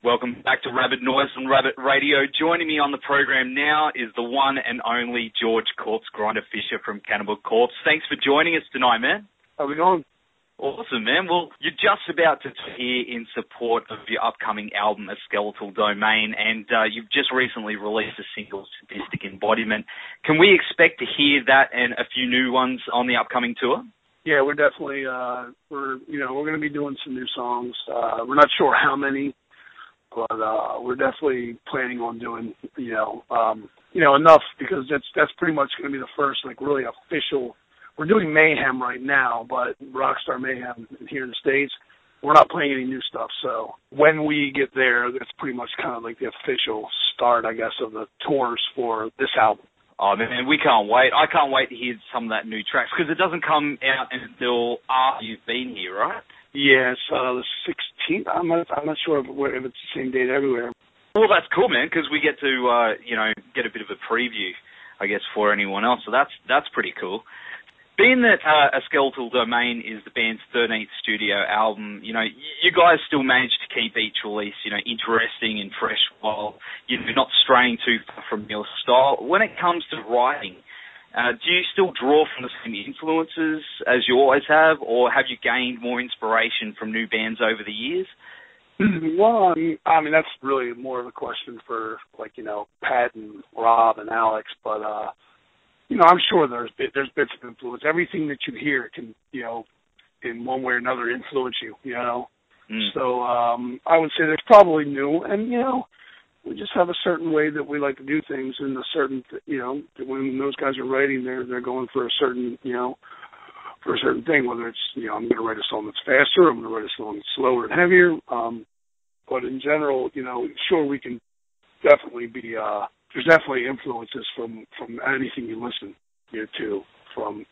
Welcome back to Rabid Noise on Rabbit Radio. Joining me on the program now is the one and only George Corpsegrinder Fisher from Cannibal Corpse. Thanks for joining us tonight, man. How we going? Awesome, man. Well, you're just about to hear in support of your upcoming album, A Skeletal Domain, and you've just recently released a single, Sadistic Embodiment. Can we expect to hear that and a few new ones on the upcoming tour? Yeah, we're definitely we're going to be doing some new songs. We're not sure how many, but we're definitely planning on doing enough, because that's pretty much going to be the first really official. We're doing Mayhem right now, but Rockstar Mayhem here in the States, we're not playing any new stuff. So when we get there, that's pretty much kind of like the official start, I guess, of the tours for this album. Oh, man, we can't wait. I can't wait to hear some of that new tracks, because it doesn't come out until after you've been here, right? Yeah, it's the 16th. I'm not sure if it's the same date everywhere. Well, that's cool, man, because we get to, get a bit of a preview, I guess, for anyone else. So that's pretty cool. Being that A Skeletal Domain is the band's 13th studio album, you guys still manage to keep each release, interesting and fresh while you're not straying too far from your style. When it comes to writing, do you still draw from the same influences as you always have, or have you gained more inspiration from new bands over the years? Well, I mean that's really more of a question for Pat and Rob and Alex, but I'm sure there's bits of influence. Everything that you hear can, in one way or another influence you, So I would say there's probably new, and, we just have a certain way that we like to do things, and a certain, when those guys are writing, they're going for a certain, for a certain thing, whether it's, I'm going to write a song that's faster, I'm going to write a song that's slower and heavier. But in general, sure, we can definitely be, there's definitely influences from anything you listen to, from,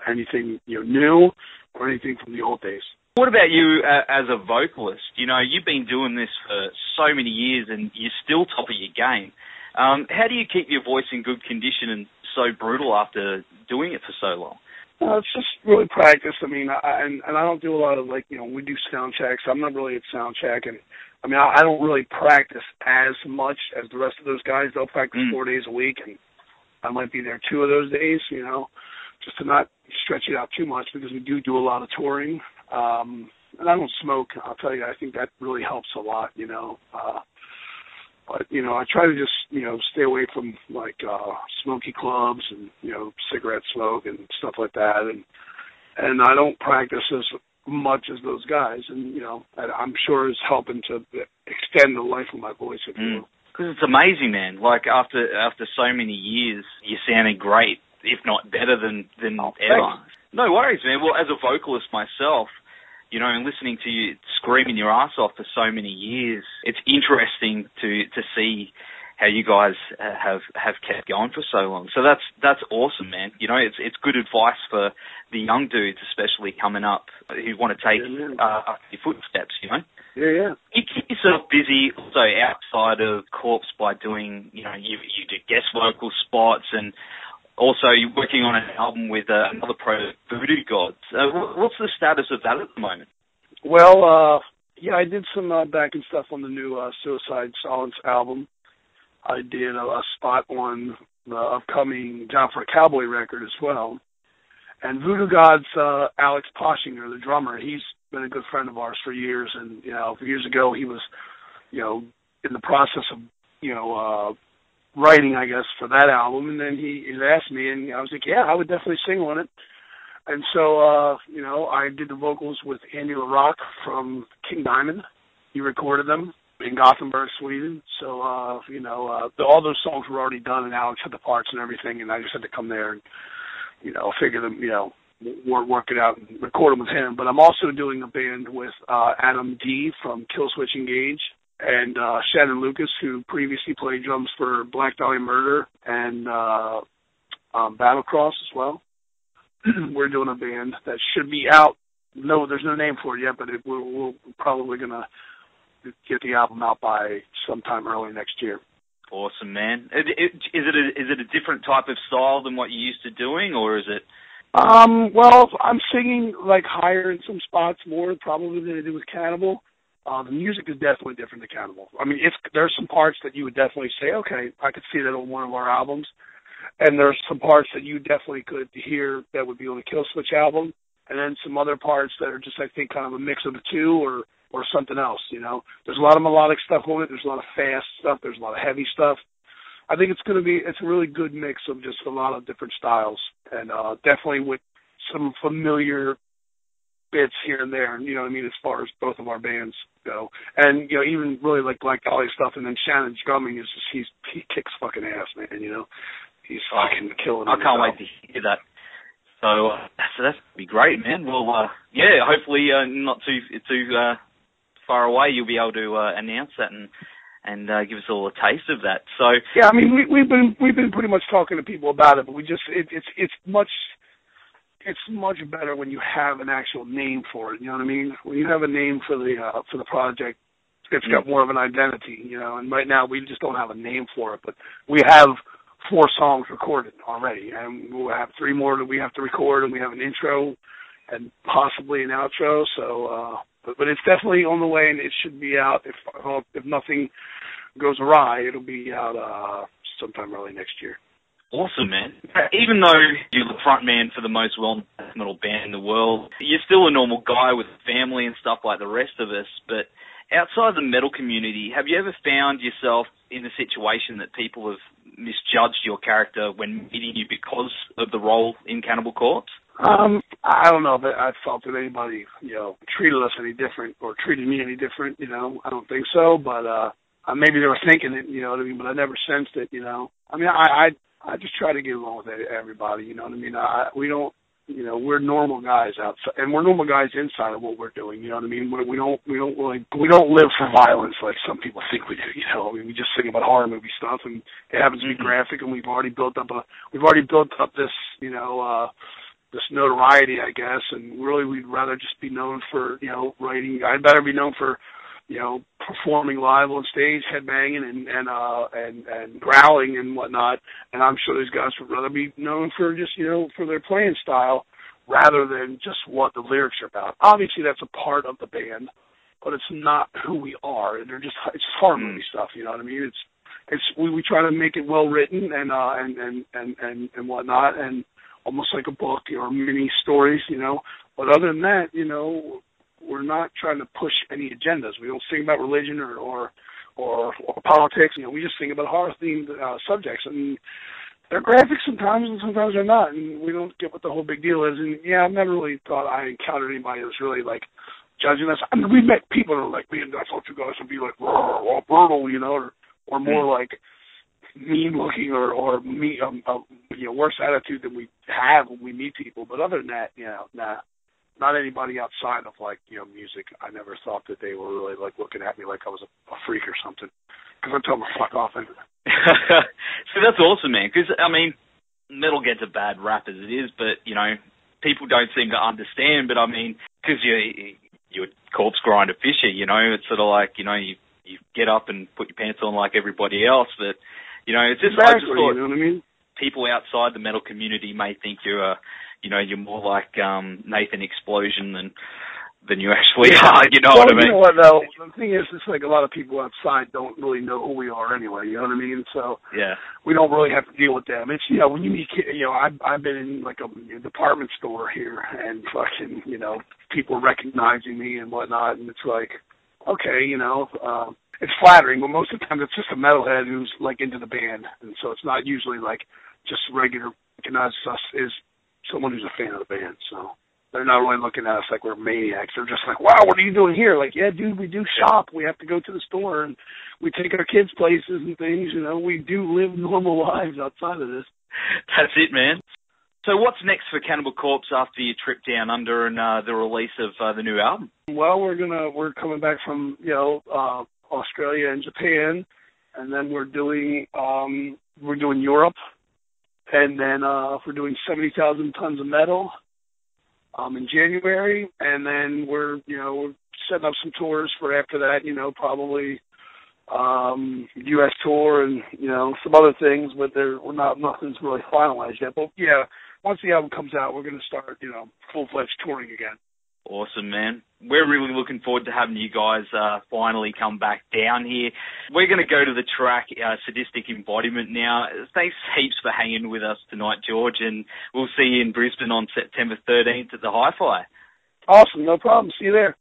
anything, new or anything from the old days. What about you as a vocalist? You've been doing this for so many years and you're still top of your game. How do you keep your voice in good condition and so brutal after doing it for so long? It's just really practice. I mean, I don't do a lot of, we do sound checks. I'm not really at sound check, and I don't really practice as much as the rest of those guys. They'll practice 4 days a week, and I might be there 2 of those days, just to not stretch it out too much, because we do a lot of touring. And I don't smoke. I'll tell you, I think that really helps a lot, But, I try to just, stay away from, smoky clubs and, cigarette smoke and stuff like that. And I don't practice as much as those guys. And, I'm sure it's helping to extend the life of my voice, if you will. Because it's amazing, man. After so many years, you're sounding great, if not better than ever. Thanks. No worries, man. Well, as a vocalist myself, and listening to you screaming your ass off for so many years, it's interesting to see how you guys have kept going for so long. So that's awesome, man. It's good advice for the young dudes, especially coming up, who want to take your footsteps, Yeah. You keep yourself busy also outside of Corpse by doing, you do guest vocal spots, and also you're working on an album with another pro, Voodoo Gods. What's the status of that at the moment? Well, I did some backing stuff on the new Suicide Silence album. I did a spot on the upcoming Down for a Cowboy record as well. And Voodoo Gods, Alex Poshinger, the drummer, he's been a good friend of ours for years. And, years ago he was, in the process of, writing, I guess, for that album. And then he asked me, and I was like, yeah, I would definitely sing on it. And so, I did the vocals with Andy LaRock from King Diamond. He recorded them in Gothenburg, Sweden. So, all those songs were already done, and Alex had the parts and everything, and I just had to come there and, figure them, work it out and record them with him. But I'm also doing a band with Adam D. from Killswitch Engage, and Shannon Lucas, who previously played drums for Black Dahlia Murder and Battlecross as well. We're doing a band that should be out. No, there's no name for it yet, but we're probably going to get the album out by sometime early next year. Awesome, man. Is it a different type of style than what you're used to doing, or is it? Well, I'm singing higher in some spots more probably than I do with Cannibal. The music is definitely different than Cannibal. I mean, there's some parts that you would definitely say, okay, I could see that on one of our albums, and there's some parts that you definitely could hear that would be on the Killswitch album, and then some other parts that are just, I think, kind of a mix of the two or something else, you know. There's a lot of melodic stuff on it. There's a lot of fast stuff. There's a lot of heavy stuff. I think it's a really good mix of just a lot of different styles, and definitely with some familiar bits here and there, you know what I mean, as far as both of our bands go. And, you know, even really like Black Dahlia stuff, and then Shannon's drumming is just, he kicks fucking ass, man, you know. He's fucking killing it. I can't wait to hear that. So that's be great, man. Well, yeah, hopefully not too far away you'll be able to announce that and give us all a taste of that. So yeah, I mean we've been pretty much talking to people about it, but it's much better when you have an actual name for it. You know what I mean? When you have a name for the project, it's got more of an identity. You know, and right now we just don't have a name for it, but we have 4 songs recorded already, and we'll have 3 more that we have to record, and we have an intro and possibly an outro. So, but it's definitely on the way, and it should be out. If nothing goes awry, it'll be out sometime early next year. Awesome, man. Even though you're the front man for the most well-known metal band in the world, you're still a normal guy with a family and stuff like the rest of us. But outside the metal community, have you ever found yourself in a situation that people have misjudged your character when meeting you because of the role in Cannibal Corpse? I don't know if I felt that anybody, you know, treated us any different or treated me any different, you know. I don't think so, but maybe they were thinking it, you know what I mean, but I never sensed it, you know. I mean, I just try to get along with everybody, you know what I mean. We don't, you know, we're normal guys outside, and we're normal guys inside of what we're doing, you know what I mean. We don't live for violence like some people think we do, you know. I mean, we just think about horror movie stuff, and it happens to be graphic, and we've already built up this, you know, this notoriety, I guess, and really we'd rather just be known for, you know, writing. I'd better be known for, you know, performing live on stage, headbanging and growling and whatnot. And I'm sure these guys would rather be known for just, you know, for their playing style rather than just what the lyrics are about. Obviously, that's a part of the band, but it's not who we are. And it's horror movie stuff, you know what I mean? We try to make it well written and whatnot, and almost like a book or mini stories, you know. But other than that, you know, we're not trying to push any agendas. We don't sing about religion or politics. You know, we just sing about horror-themed subjects. And they're graphic sometimes, and sometimes they're not. And we don't get what the whole big deal is. And yeah, I've never really thought I encountered anybody that's really like judging us. I mean, we met people that are like, man, I thought you guys would be like all brutal, you know, or more like mean-looking or you know, worse attitude than we have when we meet people. But other than that, you know, not anybody outside of, like, you know, music. I never thought that they were really, like, looking at me like I was a freak or something. Because I tell them to fuck off. So that's awesome, man. Because, I mean, metal gets a bad rap as it is, but, you know, people don't seem to understand. But, I mean, because you're Corpsegrinder Fisher, you know, it's sort of like, you know, you get up and put your pants on like everybody else. But, you know, it's just, exactly, I just thought, you know what I mean? People outside the metal community may think you're more like Nathan Explosion than you actually are. You know what I mean? You know what, though? The thing is, it's like a lot of people outside don't really know who we are anyway. You know what I mean? So yeah, we don't really have to deal with them. It's, you know, when you meet, you know, I've been in like a department store here, and fucking, you know, people recognizing me and whatnot, and it's like, okay, you know. It's flattering, but most of the time it's just a metalhead who's like into the band, and so it's not usually like just regular recognizes us as someone who's a fan of the band. So they're not really looking at us like we're maniacs. They're just like, wow, what are you doing here? Like, yeah, dude, we do shop. We have to go to the store, and we take our kids places and things. You know, we do live normal lives outside of this. That's it, man. So what's next for Cannibal Corpse after your trip down under and the release of the new album? Well, we're coming back from, you know, Australia and Japan, and then we're doing Europe, and then we're doing 70,000 Tons of Metal in January, and then we're setting up some tours for after that, you know, probably U.S. tour and, you know, some other things, but nothing's really finalized yet. But yeah, once the album comes out, we're going to start, you know, full-fledged touring again. Awesome, man. We're really looking forward to having you guys finally come back down here. We're going to go to the track Sadistic Embodiment now. Thanks heaps for hanging with us tonight, George, and we'll see you in Brisbane on September 13th at the Hi-Fi. Awesome, no problem. See you there.